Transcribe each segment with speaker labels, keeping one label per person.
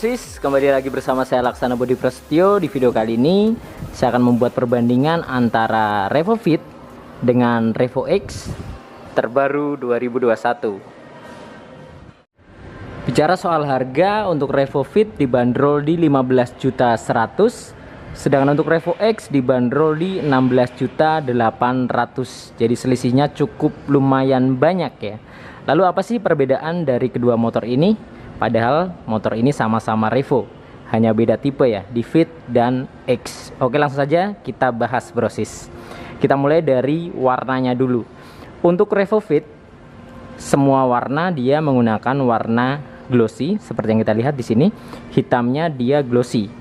Speaker 1: Brosis, kembali lagi bersama saya Laksana Budi Prasetyo. Di video kali ini saya akan membuat perbandingan antara Revo Fit dengan Revo X terbaru 2021. Bicara soal harga, untuk Revo Fit dibanderol di 15.100.000, sedangkan untuk Revo X dibanderol di 16.800.000. Jadi selisihnya cukup lumayan banyak ya. Lalu apa sih perbedaan dari kedua motor ini? Padahal motor ini sama-sama Revo, hanya beda tipe ya, di Fit dan X. Oke, langsung saja kita bahas Brosis. Kita mulai dari warnanya dulu. Untuk Revo Fit, semua warna dia menggunakan warna glossy seperti yang kita lihat di sini. Hitamnya dia glossy.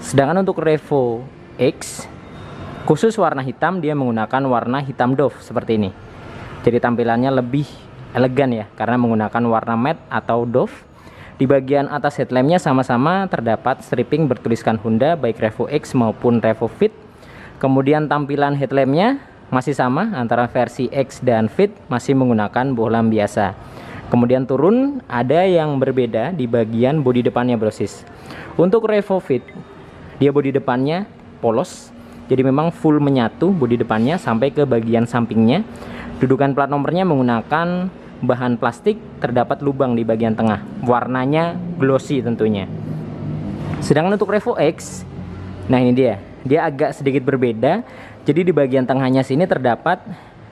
Speaker 1: Sedangkan untuk Revo X, khusus warna hitam dia menggunakan warna hitam doff seperti ini. Jadi tampilannya lebih elegan ya, karena menggunakan warna matte atau doff. Di bagian atas headlampnya sama-sama terdapat stripping bertuliskan Honda baik Revo X maupun Revo Fit. Kemudian tampilan headlampnya masih sama antara versi X dan Fit, masih menggunakan bohlam biasa. Kemudian turun ada yang berbeda di bagian bodi depannya Brosis. Untuk Revo Fit, dia bodi depannya polos, jadi memang full menyatu bodi depannya sampai ke bagian sampingnya. Dudukan plat nomornya menggunakan bahan plastik, terdapat lubang di bagian tengah, warnanya glossy tentunya. Sedangkan untuk Revo X, nah ini dia agak sedikit berbeda. Jadi di bagian tengahnya sini terdapat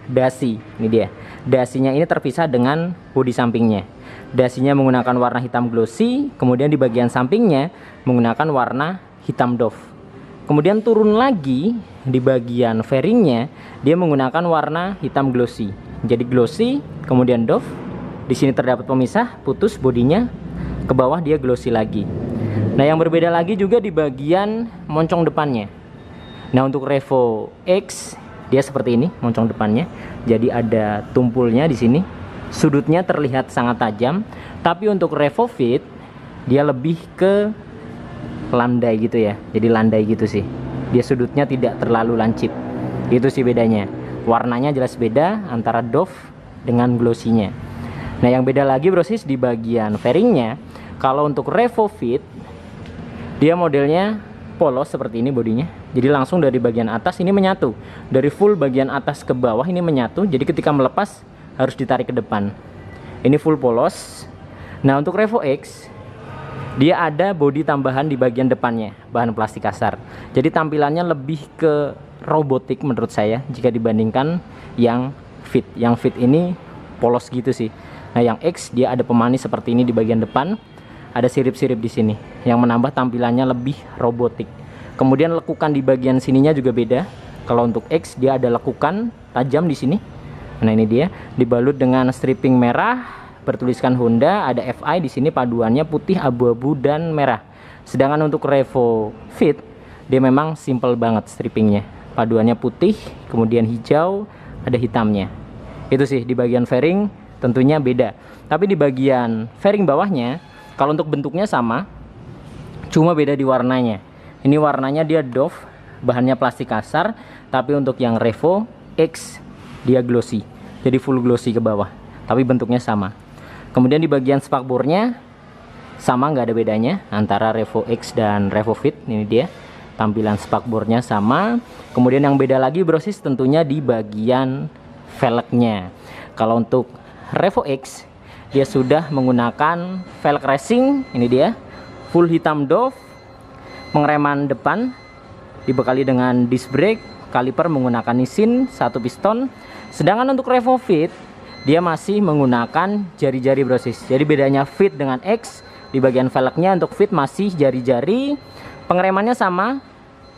Speaker 1: dasi, ini dia. Dasinya ini terpisah dengan bodi sampingnya. Dasinya menggunakan warna hitam glossy, kemudian di bagian sampingnya menggunakan warna hitam doff. Kemudian turun lagi di bagian fairingnya, dia menggunakan warna hitam glossy. Jadi glossy, kemudian doff. Di sini terdapat pemisah, putus bodinya, ke bawah dia glossy lagi. Nah, yang berbeda lagi juga di bagian moncong depannya. Nah, untuk Revo X dia seperti ini moncong depannya. Jadi ada tumpulnya di sini. Sudutnya terlihat sangat tajam. Tapi untuk Revo Fit dia lebih ke landai gitu ya. Jadi landai gitu sih. Dia sudutnya tidak terlalu lancip. Itu sih bedanya. Warnanya jelas beda antara doff dengan glossy-nya. Nah, yang beda lagi Brosis di bagian fairingnya. Kalau untuk Revo Fit dia modelnya polos seperti ini bodinya. Jadi langsung dari bagian atas ini menyatu. Dari full bagian atas ke bawah ini menyatu. Jadi ketika melepas harus ditarik ke depan. Ini full polos. Nah, untuk Revo X dia ada bodi tambahan di bagian depannya, bahan plastik kasar. Jadi tampilannya lebih ke robotik menurut saya jika dibandingkan yang Fit. Yang Fit ini polos gitu sih. Nah, yang X dia ada pemanis seperti ini di bagian depan, ada sirip-sirip di sini yang menambah tampilannya lebih robotik. Kemudian lekukan di bagian sininya juga beda. Kalau untuk X dia ada lekukan tajam di sini. Nah, ini dia dibalut dengan stripping merah bertuliskan Honda, ada FI di sini, paduannya putih, abu-abu dan merah. Sedangkan untuk Revo Fit dia memang simple banget strippingnya. Paduannya putih, kemudian hijau, ada hitamnya. Itu sih di bagian fairing tentunya beda. Tapi di bagian fairing bawahnya, kalau untuk bentuknya sama, cuma beda di warnanya. Ini warnanya dia doff, bahannya plastik kasar. Tapi untuk yang Revo X dia glossy, jadi full glossy ke bawah. Tapi bentuknya sama. Kemudian di bagian spakbornya sama, nggak ada bedanya antara Revo X dan Revo Fit. Ini dia. Tampilan spakbornya sama. Kemudian yang beda lagi Brosis tentunya di bagian velgnya. Kalau untuk Revo X dia sudah menggunakan velg racing. Ini dia full hitam doff. Pengereman depan dibekali dengan disc brake. Kaliper menggunakan Nissin 1 piston. Sedangkan untuk Revo Fit dia masih menggunakan jari-jari Brosis. Jadi bedanya Fit dengan X di bagian velgnya, untuk Fit masih jari-jari. Pengeremannya sama,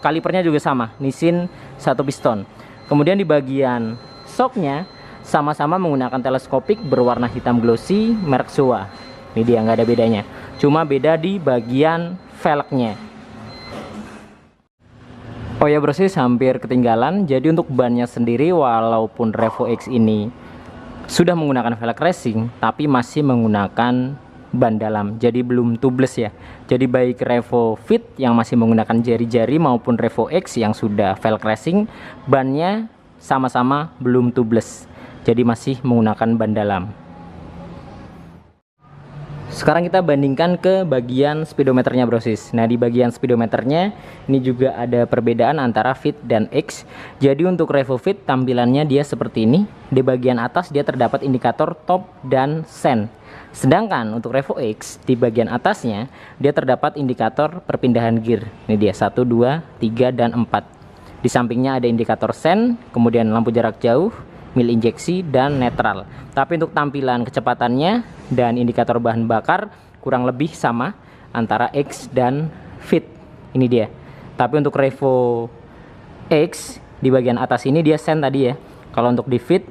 Speaker 1: kalipernya juga sama, Nissin 1 piston. Kemudian di bagian shocknya sama-sama menggunakan teleskopik berwarna hitam glossy merek Showa. Ini dia, nggak ada bedanya, cuma beda di bagian velgnya. Oh ya Brosis, hampir ketinggalan. Jadi untuk bannya sendiri, walaupun Revo X ini sudah menggunakan velg racing, tapi masih menggunakan ban dalam, jadi belum tubeless ya. Jadi baik Revo Fit yang masih menggunakan jari-jari maupun Revo X yang sudah velg racing, bannya sama-sama belum tubeless, jadi masih menggunakan ban dalam. Sekarang kita bandingkan ke bagian speedometernya brosis. Nah, di bagian speedometernya ini juga ada perbedaan antara Fit dan X. Jadi untuk Revo Fit tampilannya dia seperti ini. Di bagian atas dia terdapat indikator top dan sen. Sedangkan untuk Revo X di bagian atasnya dia terdapat indikator perpindahan gear. Ini dia 1, 2, 3, dan 4. Di sampingnya ada indikator sen, kemudian lampu jarak jauh, mil injeksi, dan netral. Tapi untuk tampilan kecepatannya dan indikator bahan bakar kurang lebih sama antara X dan Fit. Ini dia. Tapi untuk Revo X di bagian atas ini dia sen tadi ya. Kalau untuk di Fit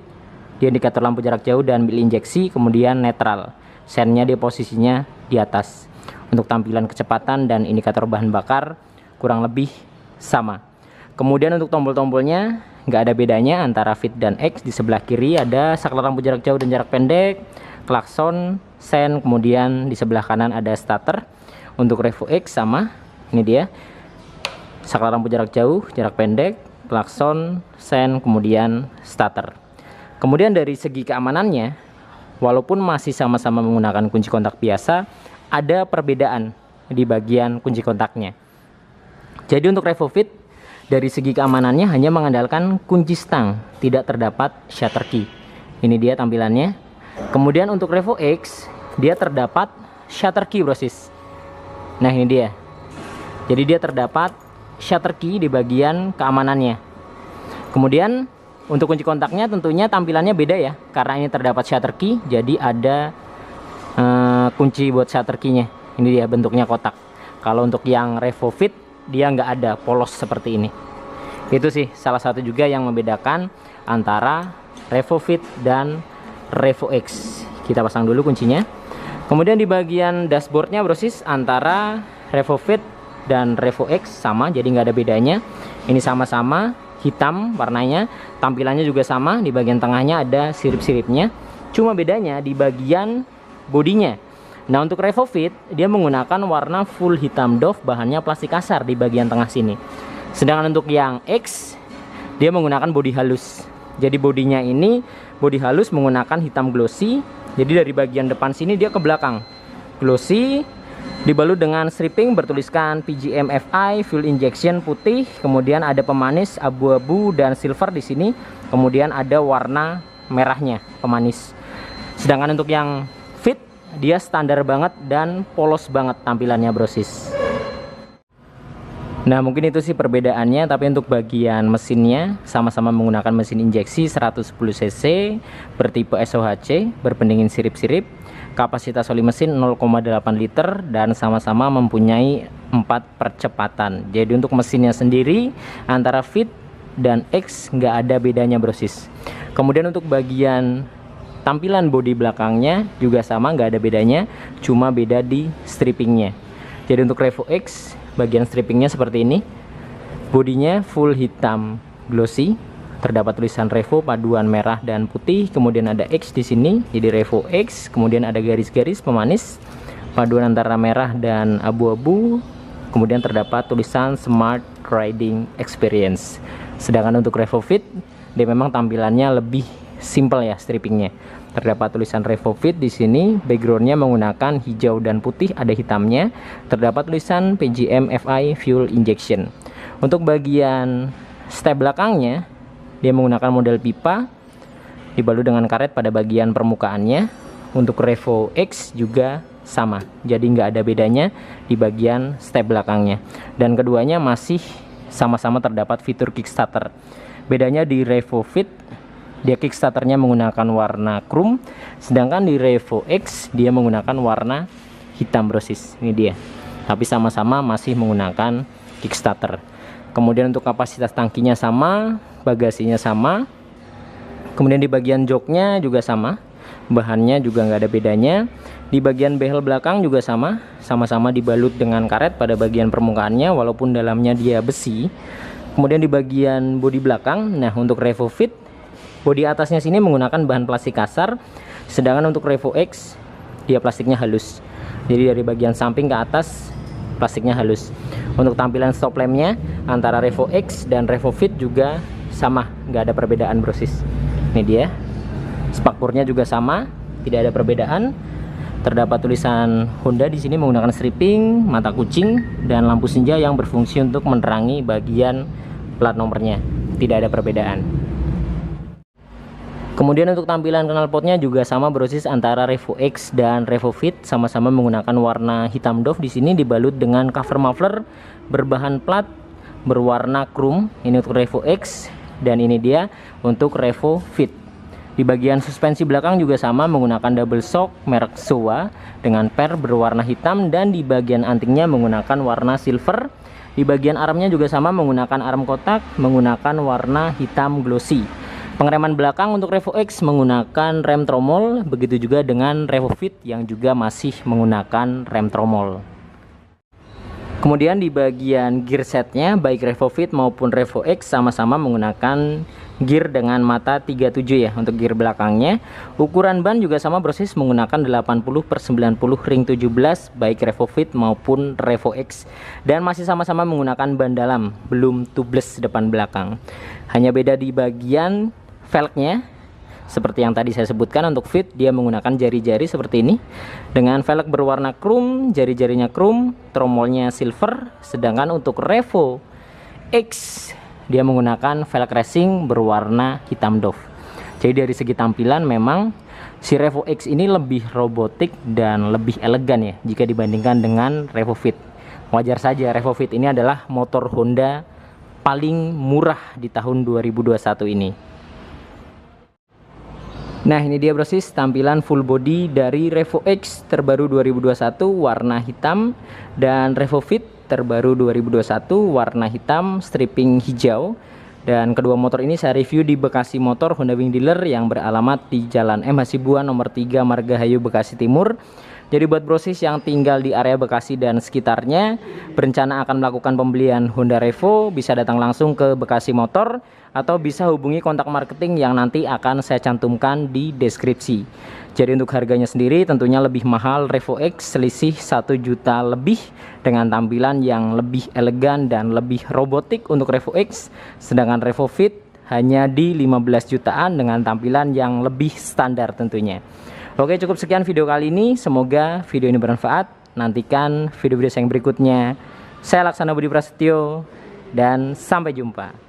Speaker 1: dia indikator lampu jarak jauh dan mil injeksi, kemudian netral. Sennya dia posisinya di atas. Untuk tampilan kecepatan dan indikator bahan bakar kurang lebih sama. Kemudian untuk tombol-tombolnya nggak ada bedanya antara Fit dan X. Di sebelah kiri ada saklar lampu jarak jauh dan jarak pendek, klakson, sen, kemudian di sebelah kanan ada starter. Untuk Revo X sama, ini dia saklar lampu jarak jauh, jarak pendek, klakson, sen, kemudian starter. Kemudian dari segi keamanannya, walaupun masih sama-sama menggunakan kunci kontak biasa, ada perbedaan di bagian kunci kontaknya. Jadi untuk Revo Fit dari segi keamanannya hanya mengandalkan kunci stang, tidak terdapat shutter key. Ini dia tampilannya. Kemudian untuk Revo X dia terdapat shutter key brosis. Nah ini dia. Jadi dia terdapat shutter key di bagian keamanannya. Kemudian untuk kunci kontaknya tentunya tampilannya beda ya, karena ini terdapat shutter key, jadi ada kunci buat shutter key-nya. Ini dia bentuknya kotak. Kalau untuk yang Revo Fit dia nggak ada polos seperti ini. Itu sih salah satu juga yang membedakan antara Revo Fit dan Revo X. Kita pasang dulu kuncinya. Kemudian di bagian dashboardnya brosis antara Revo Fit dan Revo X sama, jadi nggak ada bedanya. Ini sama-sama hitam warnanya, tampilannya juga sama. Di bagian tengahnya ada sirip-siripnya, cuma bedanya di bagian bodinya. Nah untuk Revo Fit dia menggunakan warna full hitam doff, bahannya plastik kasar di bagian tengah sini. Sedangkan untuk yang X dia menggunakan bodi halus. Jadi bodinya ini bodi halus menggunakan hitam glossy. Jadi dari bagian depan sini dia ke belakang glossy, dibalut dengan stripping bertuliskan PGM FI fuel injection putih, kemudian ada pemanis abu-abu dan silver di sini, kemudian ada warna merahnya pemanis. Sedangkan untuk yang Fit dia standar banget dan polos banget tampilannya brosis. Nah mungkin itu sih perbedaannya, tapi untuk bagian mesinnya sama-sama menggunakan mesin injeksi 110 cc bertipe SOHC berpendingin sirip-sirip, kapasitas oli mesin 0,8 liter dan sama-sama mempunyai 4 percepatan. Jadi untuk mesinnya sendiri antara Fit dan X nggak ada bedanya brosis. Kemudian untuk bagian tampilan bodi belakangnya juga sama, nggak ada bedanya, cuma beda di strippingnya. Jadi untuk Revo X bagian strippingnya seperti ini, bodinya full hitam glossy, terdapat tulisan Revo paduan merah dan putih, kemudian ada X di sini, jadi Revo X, kemudian ada garis-garis pemanis paduan antara merah dan abu-abu, kemudian terdapat tulisan Smart Riding Experience. Sedangkan untuk Revo Fit dia memang tampilannya lebih simple ya strippingnya. Terdapat tulisan Revo Fit di sini, backgroundnya menggunakan hijau dan putih, ada hitamnya. Terdapat tulisan PGM FI Fuel Injection. Untuk bagian step belakangnya, dia menggunakan model pipa, dibalut dengan karet pada bagian permukaannya. Untuk Revo X juga sama, jadi nggak ada bedanya di bagian step belakangnya. Dan keduanya masih sama-sama terdapat fitur kickstarter. Bedanya di Revo Fit dia kickstarternya menggunakan warna chrome, sedangkan di Revo X dia menggunakan warna hitam brosis. Ini dia, tapi sama-sama masih menggunakan kickstarter. Kemudian untuk kapasitas tangkinya sama, bagasinya sama, kemudian di bagian joknya juga sama, bahannya juga nggak ada bedanya. Di bagian behel belakang juga sama, sama-sama dibalut dengan karet pada bagian permukaannya walaupun dalamnya dia besi. Kemudian di bagian bodi belakang, nah untuk Revo Fit bodi atasnya sini menggunakan bahan plastik kasar, sedangkan untuk Revo X dia plastiknya halus. Jadi dari bagian samping ke atas plastiknya halus. Untuk tampilan stop lampnya antara Revo X dan Revo Fit juga sama, nggak ada perbedaan brosis. Ini dia, spakbornya juga sama, tidak ada perbedaan. Terdapat tulisan Honda di sini menggunakan stripping, mata kucing, dan lampu senja yang berfungsi untuk menerangi bagian plat nomornya. Tidak ada perbedaan. Kemudian untuk tampilan knalpotnya juga sama brosis antara Revo X dan Revo Fit, sama-sama menggunakan warna hitam doff. Di sini dibalut dengan cover muffler berbahan plat berwarna chrome. Ini untuk Revo X dan ini dia untuk Revo Fit. Di bagian suspensi belakang juga sama menggunakan double shock merek Showa dengan per berwarna hitam, dan di bagian antingnya menggunakan warna silver. Di bagian armnya juga sama menggunakan arm kotak menggunakan warna hitam glossy. Pengereman belakang untuk Revo X menggunakan rem tromol, begitu juga dengan Revo Fit yang juga masih menggunakan rem tromol. Kemudian di bagian gear setnya, baik Revo Fit maupun Revo X sama-sama menggunakan gear dengan mata 37 ya untuk gear belakangnya. Ukuran ban juga sama brosis menggunakan 80/90 ring 17 baik Revo Fit maupun Revo X, dan masih sama-sama menggunakan ban dalam, belum tubeless depan belakang. Hanya beda di bagian velgnya. Seperti yang tadi saya sebutkan, untuk Fit dia menggunakan jari-jari seperti ini dengan velg berwarna chrome, jari-jarinya chrome, tromolnya silver. Sedangkan untuk Revo X dia menggunakan velg racing berwarna hitam doff. Jadi dari segi tampilan memang si Revo X ini lebih robotik dan lebih elegan ya jika dibandingkan dengan Revo Fit. Wajar saja, Revo Fit ini adalah motor Honda paling murah di tahun 2021 ini. Nah, ini dia brosis tampilan full body dari Revo X terbaru 2021 warna hitam, dan Revo Fit terbaru 2021 warna hitam stripping hijau. Dan kedua motor ini saya review di Bekasi Motor Honda Wing Dealer yang beralamat di Jalan M Hasibuan nomor 3 Margahayu, Bekasi Timur. Jadi buat brosis yang tinggal di area Bekasi dan sekitarnya, berencana akan melakukan pembelian Honda Revo, bisa datang langsung ke Bekasi Motor atau bisa hubungi kontak marketing yang nanti akan saya cantumkan di deskripsi. Jadi untuk harganya sendiri tentunya lebih mahal Revo X, selisih 1 juta lebih, dengan tampilan yang lebih elegan dan lebih robotik untuk Revo X. Sedangkan Revo Fit hanya di 15 jutaan dengan tampilan yang lebih standar tentunya. Oke, cukup sekian video kali ini. Semoga video ini bermanfaat. Nantikan video-video saya yang berikutnya. Saya Laksana Budi Prasetyo dan sampai jumpa.